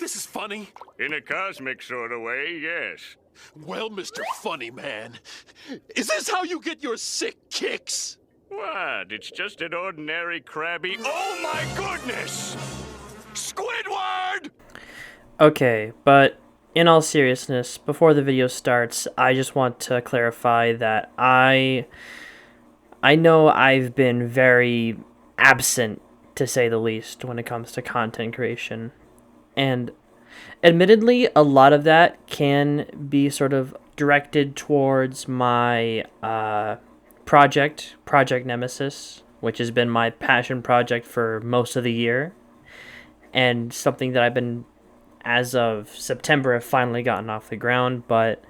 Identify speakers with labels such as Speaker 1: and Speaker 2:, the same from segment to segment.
Speaker 1: this is funny?
Speaker 2: In a cosmic sort of way, yes.
Speaker 1: Well, Mr. Funny Man, is this how you get your sick kicks?
Speaker 2: What? It's just an ordinary crabby... Oh my goodness! Squidward!
Speaker 3: Okay, but in all seriousness, before the video starts, I just want to clarify that I know I've been very absent, to say the least, when it comes to content creation. And admittedly, a lot of that can be sort of directed towards my Project Nemesis, which has been my passion project for most of the year, and something that I've been, as of September, have finally gotten off the ground, but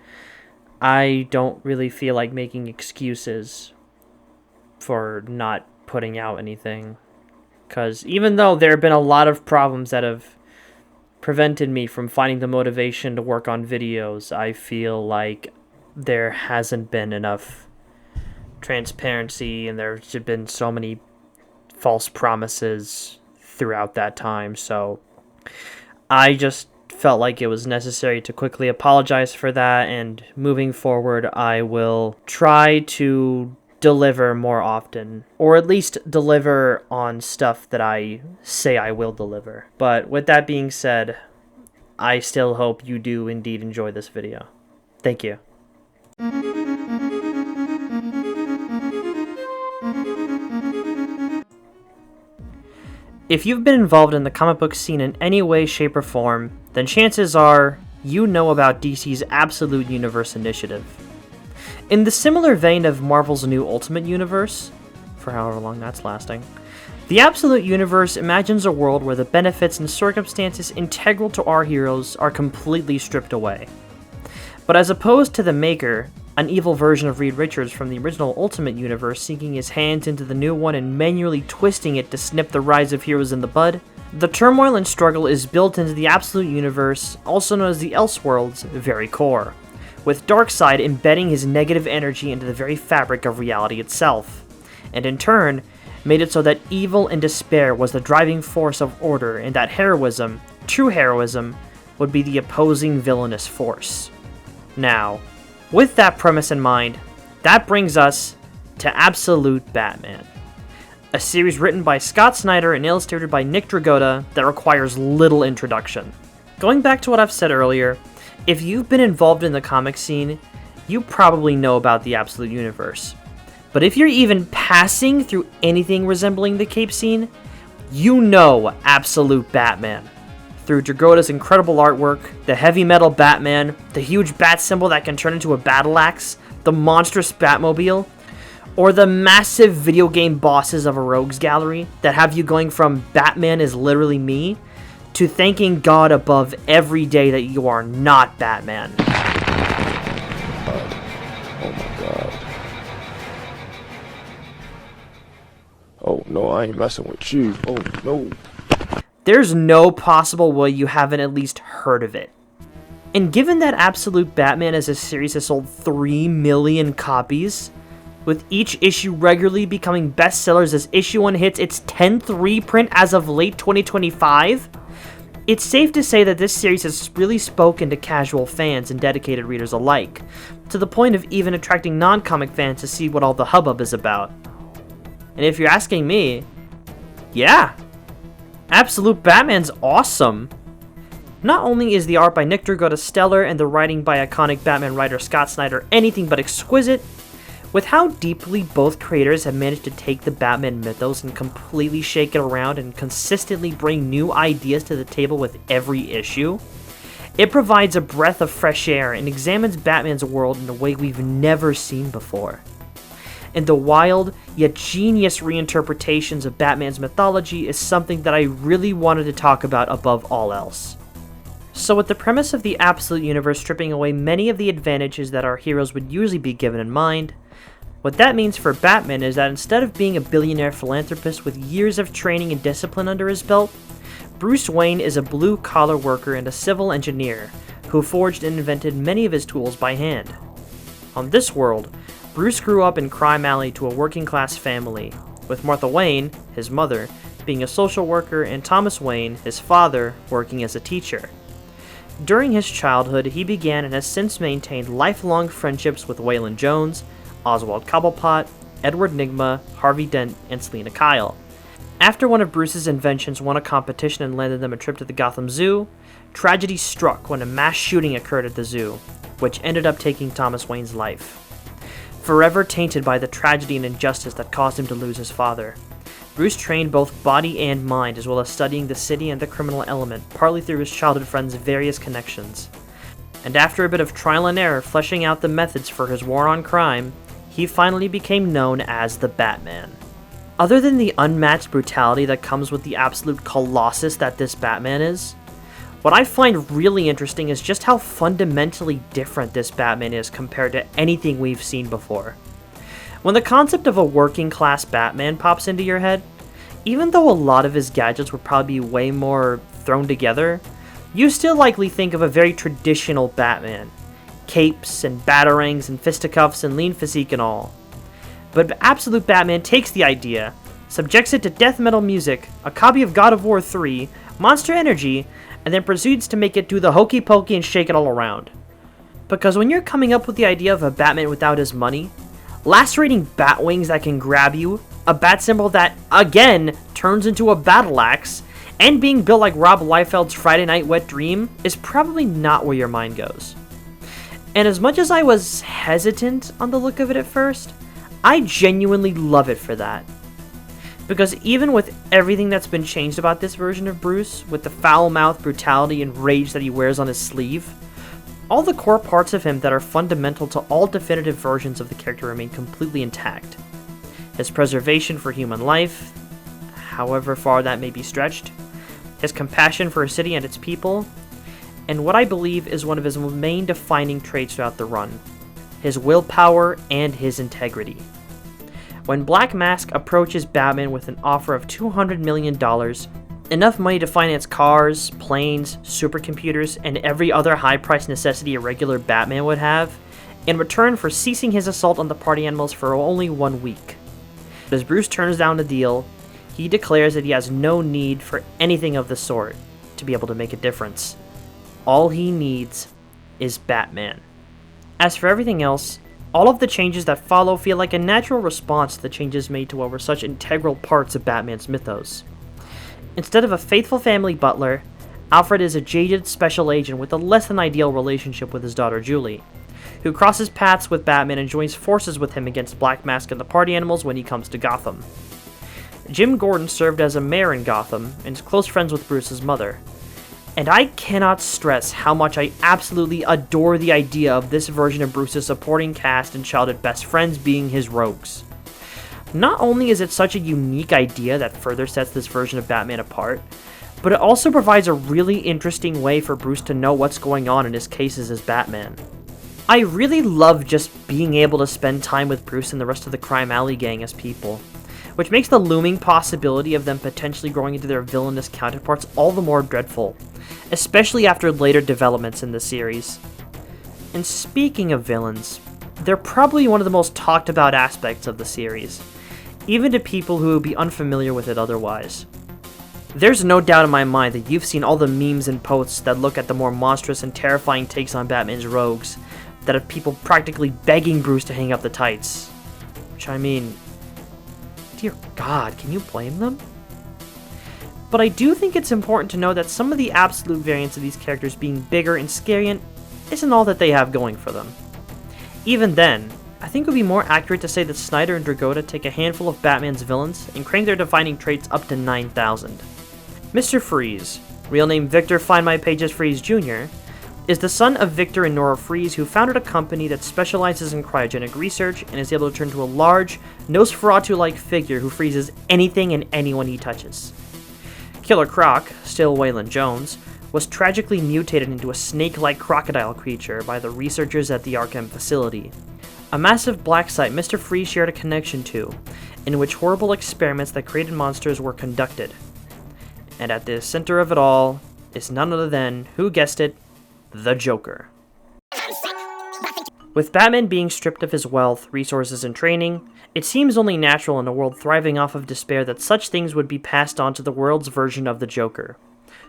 Speaker 3: I don't really feel like making excuses for not putting out anything, because even though there have been a lot of problems that have prevented me from finding the motivation to work on videos, I feel like there hasn't been enough transparency, and there's been so many false promises throughout that time, so I just felt like it was necessary to quickly apologize for that, and moving forward I will try to deliver more often, or at least deliver on stuff that I say I will deliver. But with that being said, I still hope you do indeed enjoy this video. Thank you. If you've been involved in the comic book scene in any way, shape, or form, then chances are you know about DC's Absolute Universe initiative. In the similar vein of Marvel's new Ultimate Universe, for however long that's lasting, the Absolute Universe imagines a world where the benefits and circumstances integral to our heroes are completely stripped away. But as opposed to the Maker, an evil version of Reed Richards from the original Ultimate Universe sinking his hands into the new one and manually twisting it to snip the rise of heroes in the bud, the turmoil and struggle is built into the Absolute Universe, also known as the Elseworld's very core, with Darkseid embedding his negative energy into the very fabric of reality itself, and in turn, made it so that evil and despair was the driving force of order, and that heroism, true heroism, would be the opposing villainous force. Now, with that premise in mind, that brings us to Absolute Batman, a series written by Scott Snyder and illustrated by Nick Dragotta that requires little introduction. Going back to what I've said earlier, if you've been involved in the comic scene, you probably know about the Absolute Universe. But if you're even passing through anything resembling the Cape scene, you know Absolute Batman. Through Dragotta's incredible artwork, the heavy metal Batman, the huge bat symbol that can turn into a battle axe, the monstrous Batmobile, or the massive video game bosses of a rogues gallery that have you going from Batman is literally me to thanking God above every day that you are not Batman.
Speaker 4: Oh my God. Oh no, I ain't messing with you. Oh no.
Speaker 3: There's no possible way you haven't at least heard of it. And given that Absolute Batman as a series has sold 3 million copies, with each issue regularly becoming bestsellers as issue 1 hits its 10th reprint as of late 2025, it's safe to say that this series has really spoken to casual fans and dedicated readers alike, to the point of even attracting non-comic fans to see what all the hubbub is about. And if you're asking me, yeah, Absolute Batman's awesome. Not only is the art by Nick Dragotta stellar and the writing by iconic Batman writer Scott Snyder anything but exquisite, with how deeply both creators have managed to take the Batman mythos and completely shake it around and consistently bring new ideas to the table with every issue, it provides a breath of fresh air and examines Batman's world in a way we've never seen before. And the wild, yet genius reinterpretations of Batman's mythology is something that I really wanted to talk about above all else. So with the premise of the Absolute Universe stripping away many of the advantages that our heroes would usually be given in mind, what that means for Batman is that instead of being a billionaire philanthropist with years of training and discipline under his belt, Bruce Wayne is a blue-collar worker and a civil engineer who forged and invented many of his tools by hand. On this world, Bruce grew up in Crime Alley to a working-class family, with Martha Wayne, his mother, being a social worker and Thomas Wayne, his father, working as a teacher. During his childhood, he began and has since maintained lifelong friendships with Waylon Jones, Oswald Cobblepot, Edward Nygma, Harvey Dent, and Selena Kyle. After one of Bruce's inventions won a competition and landed them a trip to the Gotham Zoo, tragedy struck when a mass shooting occurred at the zoo, which ended up taking Thomas Wayne's life. Forever tainted by the tragedy and injustice that caused him to lose his father, Bruce trained both body and mind, as well as studying the city and the criminal element, partly through his childhood friends' various connections. And after a bit of trial and error fleshing out the methods for his war on crime, he finally became known as the Batman. Other than the unmatched brutality that comes with the absolute colossus that this Batman is, what I find really interesting is just how fundamentally different this Batman is compared to anything we've seen before. When the concept of a working-class Batman pops into your head, even though a lot of his gadgets would probably be way more thrown together, you still likely think of a very traditional Batman. Capes and batarangs and fisticuffs and lean physique and all. But Absolute Batman takes the idea, subjects it to death metal music, a copy of God of War 3, Monster Energy, and then proceeds to make it do the hokey pokey and shake it all around. Because when you're coming up with the idea of a Batman without his money, lacerating bat wings that can grab you, a bat symbol that, again, turns into a battle axe, and being built like Rob Liefeld's Friday Night Wet Dream is probably not where your mind goes. And as much as I was hesitant on the look of it at first, I genuinely love it for that. Because even with everything that's been changed about this version of Bruce, with the foul-mouthed brutality and rage that he wears on his sleeve, all the core parts of him that are fundamental to all definitive versions of the character remain completely intact. His preservation for human life, however far that may be stretched, his compassion for his city and its people, and what I believe is one of his main defining traits throughout the run, his willpower and his integrity. When Black Mask approaches Batman with an offer of $200 million, enough money to finance cars, planes, supercomputers, and every other high-priced necessity a regular Batman would have, in return for ceasing his assault on the party animals for only 1 week. As Bruce turns down the deal, he declares that he has no need for anything of the sort to be able to make a difference. All he needs is Batman. As for everything else, all of the changes that follow feel like a natural response to the changes made to what were such integral parts of Batman's mythos. Instead of a faithful family butler, Alfred is a jaded special agent with a less than ideal relationship with his daughter Julie, who crosses paths with Batman and joins forces with him against Black Mask and the party animals when he comes to Gotham. Jim Gordon served as a mayor in Gotham and is close friends with Bruce's mother. And I cannot stress how much I absolutely adore the idea of this version of Bruce's supporting cast and childhood best friends being his rogues. Not only is it such a unique idea that further sets this version of Batman apart, but it also provides a really interesting way for Bruce to know what's going on in his cases as Batman. I really love just being able to spend time with Bruce and the rest of the Crime Alley gang as people, which makes the looming possibility of them potentially growing into their villainous counterparts all the more dreadful, especially after later developments in the series. And speaking of villains, they're probably one of the most talked about aspects of the series, even to people who would be unfamiliar with it otherwise. There's no doubt in my mind that you've seen all the memes and posts that look at the more monstrous and terrifying takes on Batman's rogues, that have people practically begging Bruce to hang up the tights. Which, I mean, dear God, can you blame them? But I do think it's important to know that some of the absolute variants of these characters being bigger and scarier isn't all that they have going for them. Even then, I think it would be more accurate to say that Snyder and Dragotta take a handful of Batman's villains and crank their defining traits up to 9,000. Mr. Freeze, real name Victor Find My Pages Freeze Jr., is the son of Victor and Nora Freeze, who founded a company that specializes in cryogenic research and is able to turn into a large, Nosferatu-like figure who freezes anything and anyone he touches. Killer Croc, still Waylon Jones, was tragically mutated into a snake-like crocodile creature by the researchers at the Arkham facility, a massive black site Mr. Freeze shared a connection to, in which horrible experiments that created monsters were conducted. And at the center of it all is none other than, who guessed it, the Joker. With Batman being stripped of his wealth, resources, and training, it seems only natural in a world thriving off of despair that such things would be passed on to the world's version of the Joker,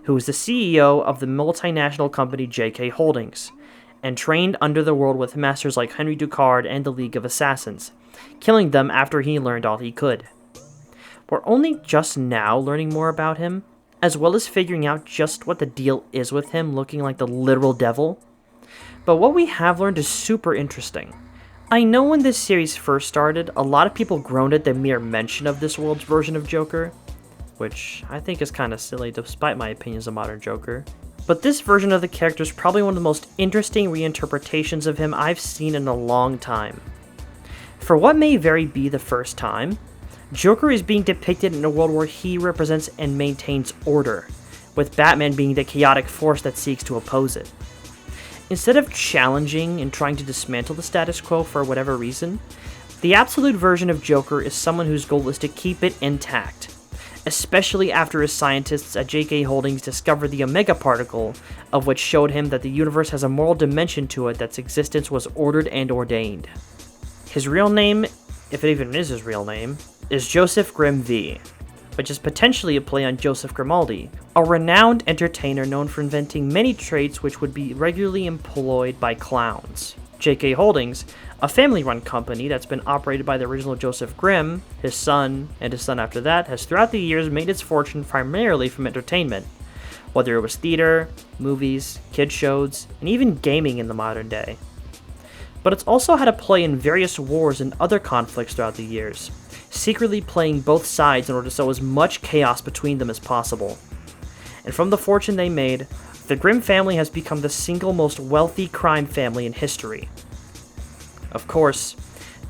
Speaker 3: who was the CEO of the multinational company JK Holdings, and trained under the world with masters like Henry Ducard and the League of Assassins, killing them after he learned all he could. We're only just now learning more about him, as well as figuring out just what the deal is with him looking like the literal devil. But what we have learned is super interesting. I know when this series first started, a lot of people groaned at the mere mention of this world's version of Joker, which I think is kinda silly despite my opinions of modern Joker. But this version of the character is probably one of the most interesting reinterpretations of him I've seen in a long time. For what may very be the first time, Joker is being depicted in a world where he represents and maintains order, with Batman being the chaotic force that seeks to oppose it. Instead of challenging and trying to dismantle the status quo for whatever reason, the absolute version of Joker is someone whose goal is to keep it intact, especially after his scientists at JK Holdings discovered the Omega particle, of which showed him that the universe has a moral dimension to it that's existence was ordered and ordained. His real name, if it even is his real name, is Joseph Grimm V, which is potentially a play on Joseph Grimaldi, a renowned entertainer known for inventing many traits which would be regularly employed by clowns. JK Holdings, a family-run company that's been operated by the original Joseph Grimm, his son, and his son after that, has throughout the years made its fortune primarily from entertainment, whether it was theater, movies, kids shows, and even gaming in the modern day. But it's also had a play in various wars and other conflicts throughout the years, secretly playing both sides in order to sow as much chaos between them as possible. And from the fortune they made, the Grimm family has become the single most wealthy crime family in history. Of course,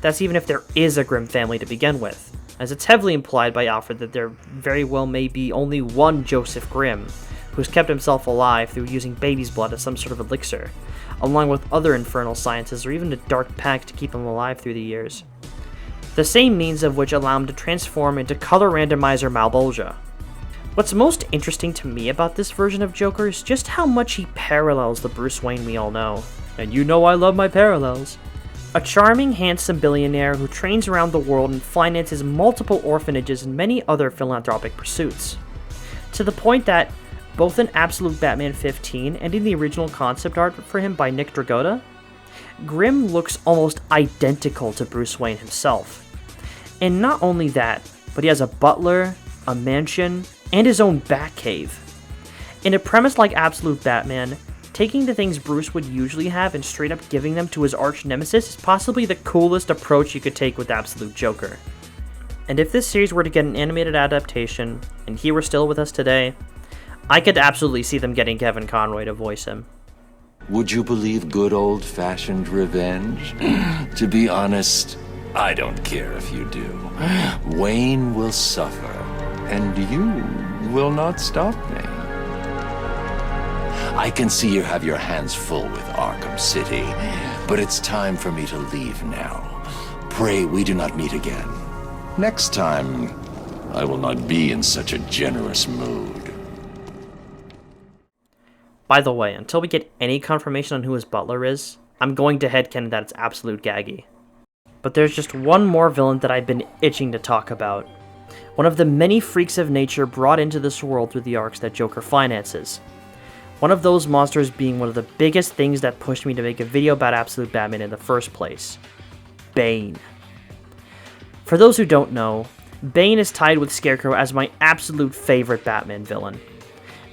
Speaker 3: that's even if there is a Grimm family to begin with, as it's heavily implied by Alfred that there very well may be only one Joseph Grimm, who's kept himself alive through using baby's blood as some sort of elixir, along with other infernal sciences or even a dark pact to keep him alive through the years. The same means of which allow him to transform into color randomizer Malbolgia. What's most interesting to me about this version of Joker is just how much he parallels the Bruce Wayne we all know. And you know I love my parallels. A charming, handsome billionaire who trains around the world and finances multiple orphanages and many other philanthropic pursuits. To the point that, both in Absolute Batman 15 and in the original concept art for him by Nick Dragotta, Grimm looks almost identical to Bruce Wayne himself. And not only that, but he has a butler, a mansion, and his own Batcave. In a premise like Absolute Batman, taking the things Bruce would usually have and straight up giving them to his arch nemesis is possibly the coolest approach you could take with Absolute Joker. And if this series were to get an animated adaptation, and he were still with us today, I could absolutely see them getting Kevin Conroy to voice him.
Speaker 5: Would you believe good old-fashioned revenge? To be honest, I don't care if you do. Wayne will suffer, and you will not stop me. I can see you have your hands full with Arkham City, but it's time for me to leave now. Pray we do not meet again. Next time, I will not be in such a generous mood.
Speaker 3: By the way, until we get any confirmation on who his butler is, I'm going to headcanon that it's Absolute Gaggy. But there's just one more villain that I've been itching to talk about. One of the many freaks of nature brought into this world through the arcs that Joker finances. One of those monsters being one of the biggest things that pushed me to make a video about Absolute Batman in the first place. Bane. For those who don't know, Bane is tied with Scarecrow as my absolute favorite Batman villain.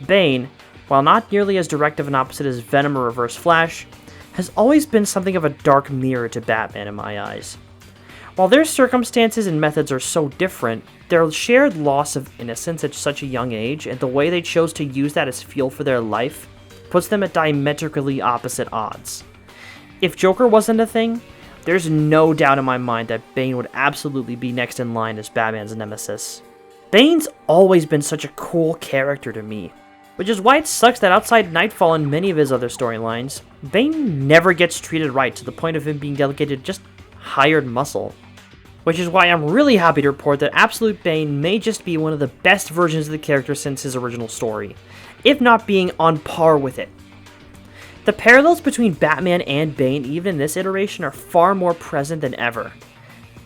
Speaker 3: Bane, while not nearly as direct of an opposite as Venom or Reverse Flash, has always been something of a dark mirror to Batman in my eyes. While their circumstances and methods are so different, their shared loss of innocence at such a young age and the way they chose to use that as fuel for their life puts them at diametrically opposite odds. If Joker wasn't a thing, there's no doubt in my mind that Bane would absolutely be next in line as Batman's nemesis. Bane's always been such a cool character to me, which is why it sucks that outside Nightfall and many of his other storylines, Bane never gets treated right to the point of him being delegated to just hired muscle. Which is why I'm really happy to report that Absolute Bane may just be one of the best versions of the character since his original story, if not being on par with it. The parallels between Batman and Bane, even in this iteration, are far more present than ever.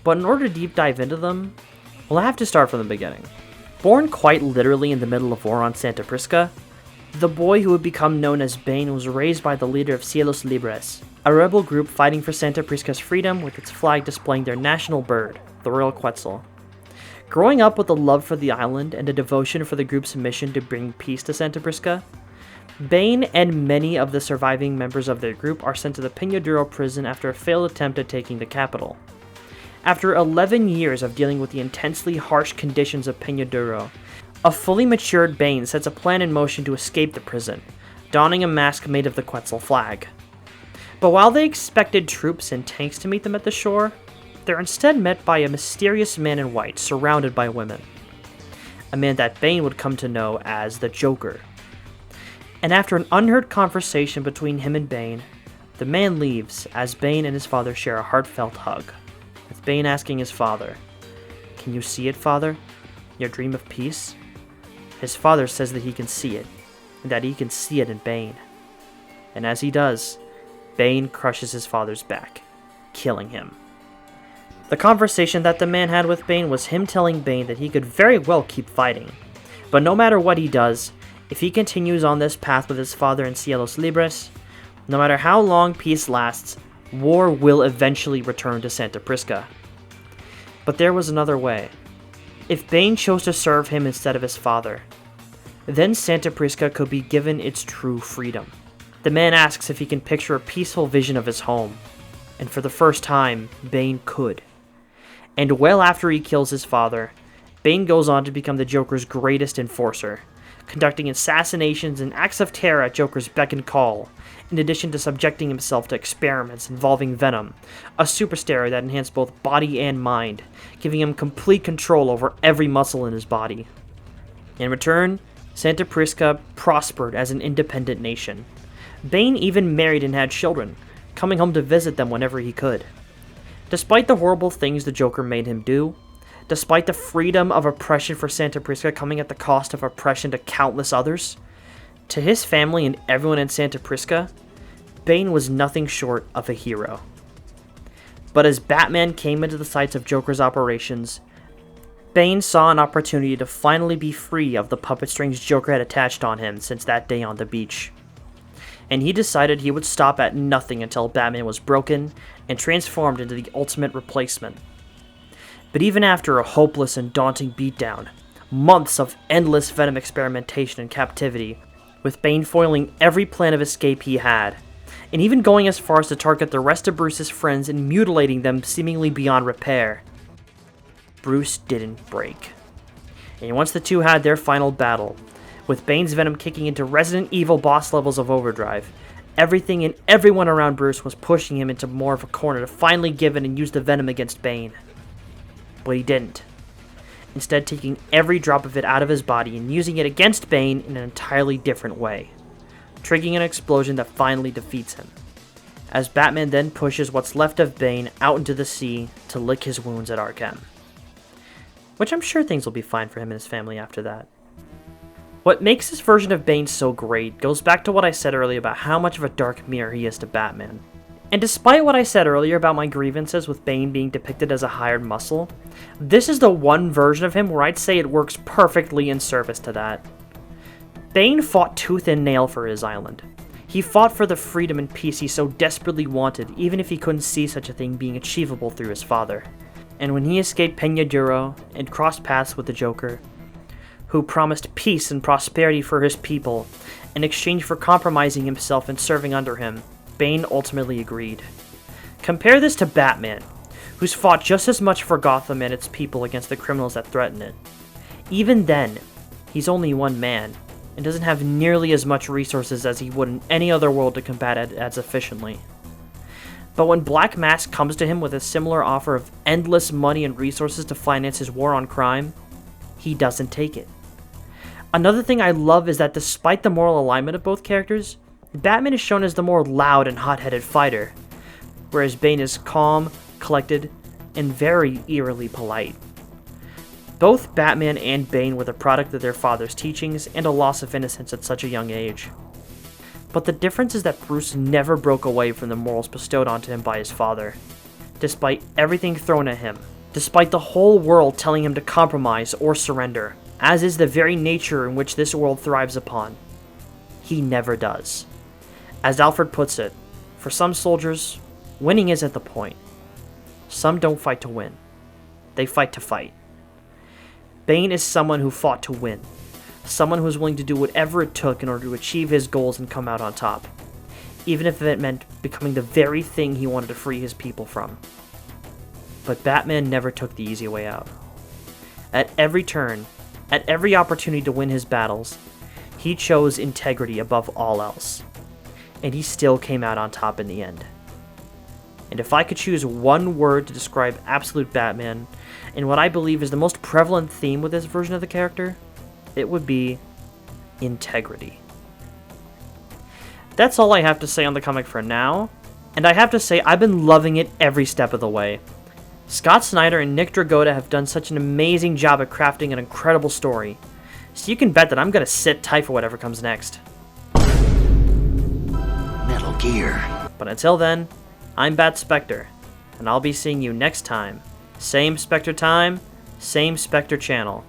Speaker 3: But in order to deep dive into them, we'll have to start from the beginning. Born quite literally in the middle of war on Santa Prisca, The boy who would become known as Bane was raised by the leader of Cielos Libres, a rebel group fighting for Santa Prisca's freedom with its flag displaying their national bird, the royal quetzal. Growing up with a love for the island and a devotion for the group's mission to bring peace to Santa Prisca, Bane and many of the surviving members of their group are sent to the Peña Duro prison after a failed attempt at taking the capital. After 11 years of dealing with the intensely harsh conditions of Peña Duro, a fully matured Bane sets a plan in motion to escape the prison, donning a mask made of the Quetzal flag. But while they expected troops and tanks to meet them at the shore, they're instead met by a mysterious man in white surrounded by women. A man that Bane would come to know as the Joker. And after an unheard conversation between him and Bane, the man leaves as Bane and his father share a heartfelt hug, with Bane asking his father, "Can you see it, Father? Your dream of peace?" His father says that he can see it, and that he can see it in Bane. And as he does, Bane crushes his father's back, killing him. The conversation that the man had with Bane was him telling Bane that he could very well keep fighting, but no matter what he does, if he continues on this path with his father in Cielos Libres, no matter how long peace lasts, war will eventually return to Santa Prisca. But there was another way. If Bane chose to serve him instead of his father, then Santa Prisca could be given its true freedom. The man asks if he can picture a peaceful vision of his home, and for the first time, Bane could. And well after he kills his father, Bane goes on to become the Joker's greatest enforcer, conducting assassinations and acts of terror at Joker's beck and call, in addition to subjecting himself to experiments involving Venom, a supersteroid that enhanced both body and mind, giving him complete control over every muscle in his body. In return, Santa Prisca prospered as an independent nation. Bane even married and had children, coming home to visit them whenever he could. Despite the horrible things the Joker made him do, despite the freedom of oppression for Santa Prisca coming at the cost of oppression to countless others, to his family and everyone in Santa Prisca, Bane was nothing short of a hero. But as Batman came into the sights of Joker's operations, Bane saw an opportunity to finally be free of the puppet strings Joker had attached on him since that day on the beach. And he decided he would stop at nothing until Batman was broken and transformed into the ultimate replacement. But even after a hopeless and daunting beatdown, months of endless Venom experimentation and captivity, with Bane foiling every plan of escape he had, and even going as far as to target the rest of Bruce's friends and mutilating them seemingly beyond repair, Bruce didn't break. And once the two had their final battle, with Bane's Venom kicking into Resident Evil boss levels of overdrive, everything and everyone around Bruce was pushing him into more of a corner to finally give in and use the Venom against Bane. But he didn't. Instead, taking every drop of it out of his body and using it against Bane in an entirely different way, triggering an explosion that finally defeats him, as Batman then pushes what's left of Bane out into the sea to lick his wounds at Arkham. Which I'm sure things will be fine for him and his family after that. What makes this version of Bane so great goes back to what I said earlier about how much of a dark mirror he is to Batman. And despite what I said earlier about my grievances with Bane being depicted as a hired muscle, this is the one version of him where I'd say it works perfectly in service to that. Bane fought tooth and nail for his island. He fought for the freedom and peace he so desperately wanted, even if he couldn't see such a thing being achievable through his father. And when he escaped Peña Duro and crossed paths with the Joker, who promised peace and prosperity for his people in exchange for compromising himself and serving under him, Bane ultimately agreed. Compare this to Batman, who's fought just as much for Gotham and its people against the criminals that threaten it. Even then, he's only one man, and doesn't have nearly as much resources as he would in any other world to combat it as efficiently. But when Black Mask comes to him with a similar offer of endless money and resources to finance his war on crime, he doesn't take it. Another thing I love is that despite the moral alignment of both characters, Batman is shown as the more loud and hot-headed fighter, whereas Bane is calm, collected, and very eerily polite. Both Batman and Bane were the product of their father's teachings and a loss of innocence at such a young age. But the difference is that Bruce never broke away from the morals bestowed onto him by his father, despite everything thrown at him, despite the whole world telling him to compromise or surrender, as is the very nature in which this world thrives upon. he never does. As Alfred puts it, for some soldiers, winning isn't the point. Some don't fight to win. They fight to fight. Bane is someone who fought to win. Someone who was willing to do whatever it took in order to achieve his goals and come out on top, even if it meant becoming the very thing he wanted to free his people from. But Batman never took the easy way out. At every turn, at every opportunity to win his battles, he chose integrity above all else. And he still came out on top in the end. And if I could choose one word to describe Absolute Batman, and what I believe is the most prevalent theme with this version of the character, it would be integrity. That's all I have to say on the comic for now, and I have to say I've been loving it every step of the way. Scott Snyder and Nick Dragotta have done such an amazing job at crafting an incredible story, so you can bet that I'm gonna sit tight for whatever comes next.
Speaker 6: Metal Gear.
Speaker 3: But until then, I'm Bat Spectre, and I'll be seeing you next time. Same Spectre time, same Spectre channel.